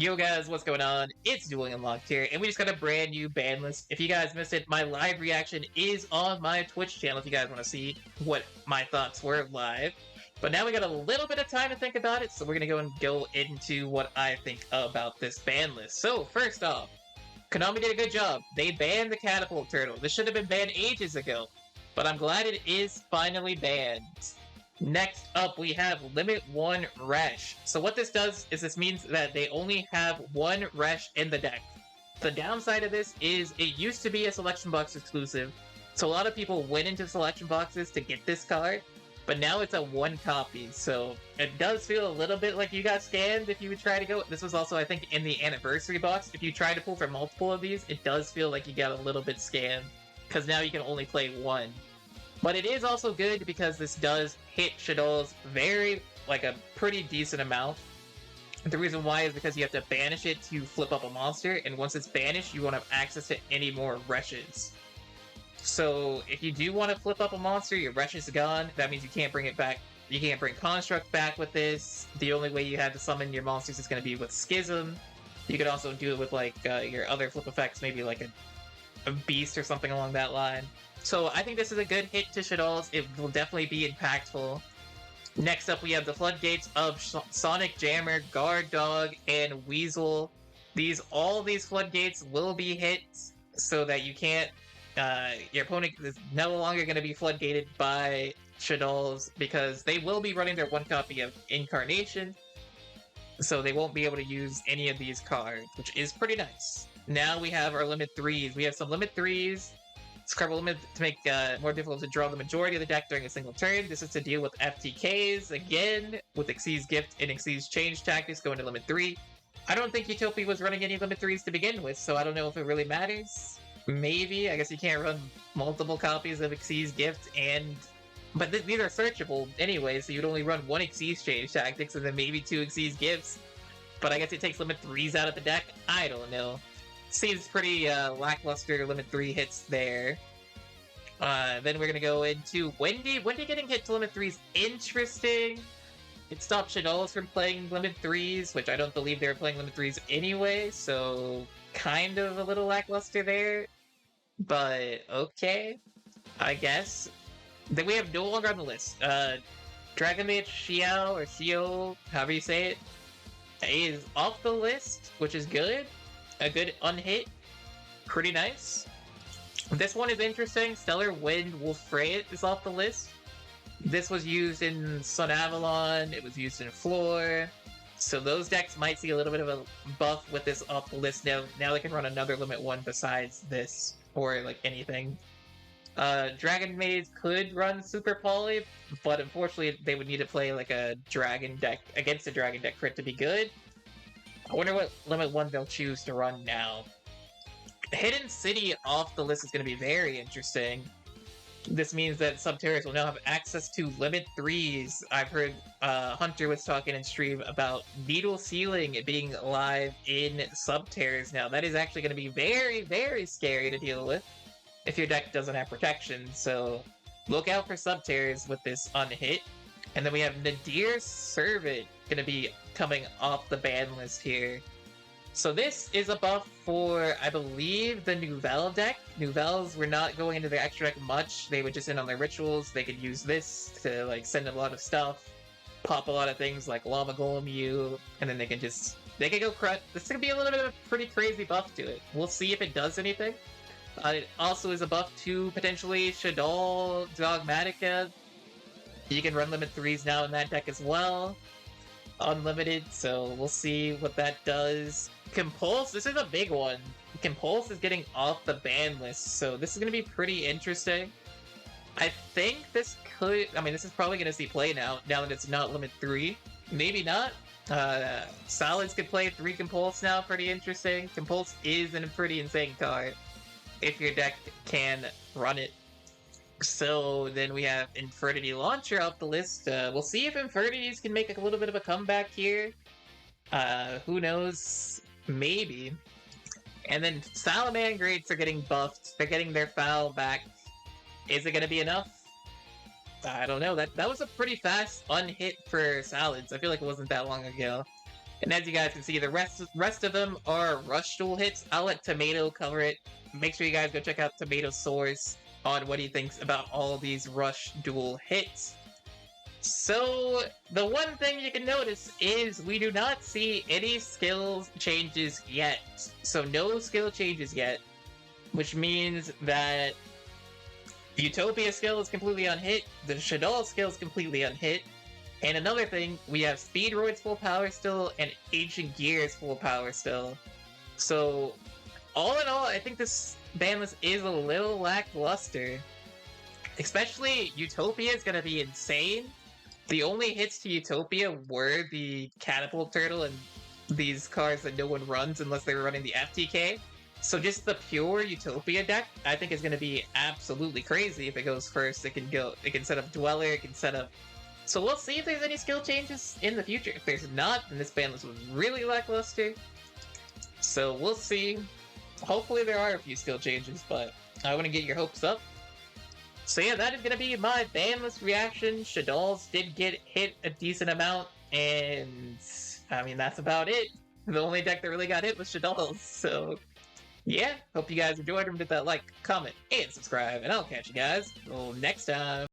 Yo guys, what's going on? It's Duel Unlocked here, and we just got a brand new ban list. If you guys missed it, my live reaction is on my Twitch channel if you guys want to see what my thoughts were live. But now we got a little bit of time to think about it, so we're gonna go into what I think about this ban list. So first off, Konami did a good job. They banned the Catapult Turtle. This should have been banned ages ago, but I'm glad it is finally banned. Next up, we have Limit 1 Resh. So what this does is this means that they only have one Resh in the deck. The downside of this is it used to be a selection box exclusive, so a lot of people went into selection boxes to get this card, but now it's a one copy, so it does feel a little bit like you got scammed if you would try to go. This was also, I think, in the anniversary box. If you try to pull for multiple of these, it does feel like you got a little bit scammed, because now you can only play one. But it is also good because this does hit Shaddolls a pretty decent amount. The reason why is because you have to banish it to flip up a monster, and once it's banished, you won't have access to any more Reshes. So if you do want to flip up a monster, your Resh is gone. That means you can't bring it back. You can't bring Construct back with this. The only way you have to summon your monsters is going to be with Schism. You could also do it with your other flip effects, maybe like a Beast or something along that line. So I think this is a good hit to Shaddolls. It will definitely be impactful. Next up, we have the Floodgates of Sonic Jammer, Guard Dog, and Weasel. All these Floodgates will be hit so that you can't... your opponent is no longer going to be floodgated by Shaddolls because they will be running their one copy of Incarnation, so they won't be able to use any of these cards, which is pretty nice. Now we have our Limit 3s. We have some Limit 3s. Scrabble limit to make more difficult to draw the majority of the deck during a single turn. This is to deal with FTKs, again, with Xyz's Gift and Xyz's Change tactics going to Limit 3. I don't think Utopia was running any Limit 3s to begin with, so I don't know if it really matters. Maybe. I guess you can't run multiple copies of Xyz's Gift But these are searchable anyway, so you'd only run one Xyz Change tactics and then maybe two Xyz Gifts. But I guess it takes Limit 3s out of the deck? I don't know. Seems pretty lackluster Limit 3 hits there. Then we're gonna go into Wendy. Wendy getting hit to Limit 3s, interesting. It stopped Shaddolls from playing Limit 3s, which I don't believe they were playing Limit 3s anyway, so kind of a little lackluster there. But okay, I guess. Then we have no longer on the list. Dragon Mage Xiao, or Xio, however you say it, is off the list, which is good. A good unhit. Pretty nice. This one is interesting. Stellar Wind Wolfrayet is off the list. This was used in Sun Avalon. It was used in Floor. So those decks might see a little bit of a buff with this off the list now. Now they can run another Limit 1 besides this, or like anything. Dragon Maids could run Super Poly, but unfortunately they would need to play like a Dragon deck against a Dragon deck for it to be good. I wonder what Limit 1 they'll choose to run now. Hidden City off the list is going to be very interesting. This means that Subterrace will now have access to Limit 3s. I've heard Hunter was talking in stream about Needle Sealing being live in Subterrace now. That is actually going to be very, very scary to deal with if your deck doesn't have protection. So look out for Subterrace with this unhit. And then we have Nadir Servant going to be coming off the ban list here. So this is a buff for, I believe, the Nouvelle deck. Nouvelles were not going into the extra deck much. They would just end on their rituals. They could use this to like send a lot of stuff, pop a lot of things like Lava Golem U, and then they can go crush. This is going to be a little bit of a pretty crazy buff to it. We'll see if it does anything. It also is a buff to potentially Shaddoll, Dogmatica. You can run Limit 3s now in that deck as well. Unlimited, so we'll see what that does. Compulse, this is a big one. Compulse is getting off the ban list, so this is going to be pretty interesting. I think this could... this is probably going to see play now that it's not Limit 3. Maybe not. Solids could play 3 Compulse now, pretty interesting. Compulse is a pretty insane card if your deck can run it. So then we have Infernity Launcher off the list. We'll see if Infernities can make a little bit of a comeback here. Who knows? Maybe. And then Salamangreats are getting buffed. They're getting their foul back. Is it going to be enough? I don't know. That was a pretty fast unhit for Salads. I feel like it wasn't that long ago. And as you guys can see, the rest of them are rush duel hits. I'll let Tomato cover it. Make sure you guys go check out Tomato's source on what he thinks about all these rush duel hits. So, the one thing you can notice is we do not see any skills changes yet. So, no skill changes yet, which means that the Utopia skill is completely unhit, the Shaddoll skill is completely unhit, and another thing, we have Speedroid's full power still, and Ancient Gear's full power still. So, all in all, I think this banlist is a little lackluster. Especially, Utopia is gonna be insane. The only hits to Utopia were the Catapult Turtle and these cards that no one runs unless they were running the FTK. So just the pure Utopia deck, I think is going to be absolutely crazy if it goes first. It can set up Dweller, it can set up... So we'll see if there's any skill changes in the future. If there's not, then this banlist was really lackluster. So we'll see. Hopefully there are a few skill changes, but I want to get your hopes up. So yeah, that is going to be my banlist reaction. Shaddolls did get hit a decent amount, and I mean, that's about it. The only deck that really got hit was Shaddolls, so yeah, hope you guys enjoyed. Remember to hit that like, comment, and subscribe, and I'll catch you guys next time.